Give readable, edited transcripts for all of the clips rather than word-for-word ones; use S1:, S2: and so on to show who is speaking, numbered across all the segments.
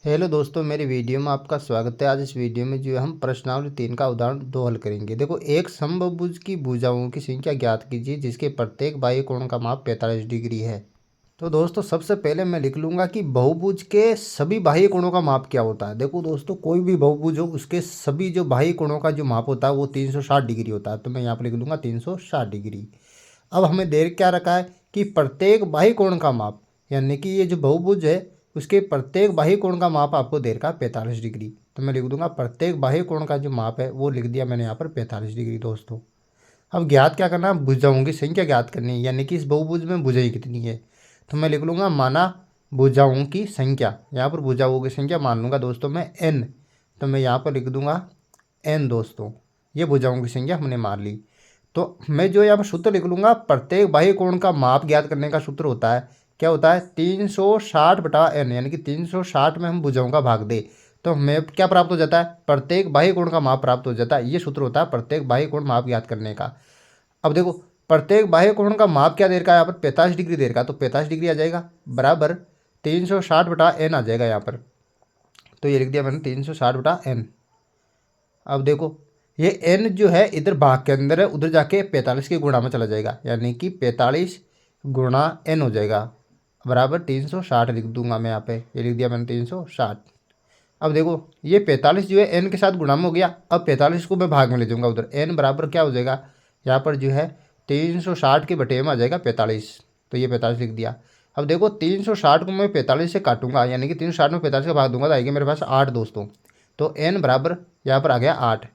S1: Hello दोस्तों, मेरी video में आपका स्वागत है। आज इस वीडियो में जो है हम प्रश्नावली 3 का उदाहरण 2 हल करेंगे। देखो, एक समभुज की भुजाओं की संख्या ज्ञात कीजिए जिसके प्रत्येक बाह्य कोण का माप 45 डिग्री है। तो दोस्तों, सबसे पहले मैं लिख लूँगा कि बहुभुज के सभी बाह्य कोणों का माप क्या होता है। देखो दोस्तों, कोई भी बहुभुज हो उसके सभी जो बाह्य कोणों का जो माप होता है वो 360 डिग्री होता है। तो मैं यहाँ पर लिख लूँगा 360 डिग्री। अब हमें दे क्या रखा है कि प्रत्येक बाह्य कोण का माप, यानी कि ये जो बहुभुज है उसके प्रत्येक बाह्य कोण का माप आपको दे रखा है 45 डिग्री। तो मैं लिख दूंगा प्रत्येक बाह्य कोण का जो माप है वो लिख दिया मैंने यहाँ पर 45 डिग्री दोस्तों। अब ज्ञात क्या करना है, भुजाओं की संख्या ज्ञात करनी है, यानी कि इस बहुभुज में भुजाएं कितनी है। तो मैं लिख लूँगा माना भुजाओं की संख्या, यहाँ पर भुजाओं की संख्या मान लूँगा दोस्तों मैं n। तो मैं यहाँ पर लिख दूँगा n दोस्तों। ये भुजाओं की संख्या हमने मान ली। तो मैं जो यहाँ पर सूत्र लिख लूँगा, प्रत्येक बाह्य कोण का माप ज्ञात करने का सूत्र होता है, क्या होता है 360/n, यानी कि 360 में हम भुजाओं का भाग दे तो हमें क्या प्राप्त हो जाता है, प्रत्येक बाह्य कोण का माप प्राप्त हो जाता है। ये सूत्र होता है प्रत्येक बाह्य कोण माप ज्ञात करने का। अब देखो, प्रत्येक बाह्य कोण का माप क्या दे रखा है, यहाँ पर 45 डिग्री दे रखा है। तो 45 डिग्री आ जाएगा बराबर 360/n आ जाएगा यहाँ पर। तो ये लिख दिया मैंने 360/n। अब देखो, ये n जो है इधर भाग के अंदर है, उधर जाके 45 के गुणा में चला जाएगा, यानी कि 45 गुणा n हो जाएगा बराबर 360 लिख दूंगा मैं यहाँ पे। ये लिख दिया मैंने 360। अब देखो, ये 45 जो है n के साथ गुणा में हो गया। अब 45 को मैं भाग में ले जाऊंगा उधर, n बराबर क्या हो जाएगा यहाँ पर जो है 360 के बटे में आ जाएगा 45। तो ये 45 लिख दिया। अब देखो, 360 को मैं 45 से काटूंगा, यानी कि 360 में 45 का भाग दूंगा तो आएगा मेरे पास 8 दोस्तों। तो n बराबर यहाँ पर आ गया 8।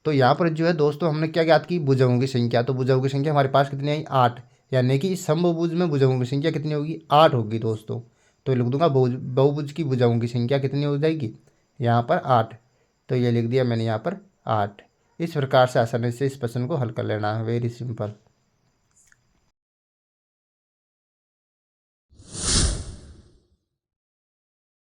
S1: तो यहाँ पर जो है दोस्तों हमने क्या ज्ञात की, भुजाओं की संख्या। तो भुजाओं की संख्या हमारे पास कितनी आई, 8, यानी कि इस समभुज में भुजाओं की संख्या कितनी होगी, 8 होगी दोस्तों। तो लिख दूंगा बहुभुज की भुजाओं की संख्या कितनी हो जाएगी, यहाँ पर 8। तो ये लिख दिया मैंने यहाँ पर 8। इस प्रकार से आसानी से इस प्रश्न को हल कर लेना है, वेरी सिंपल।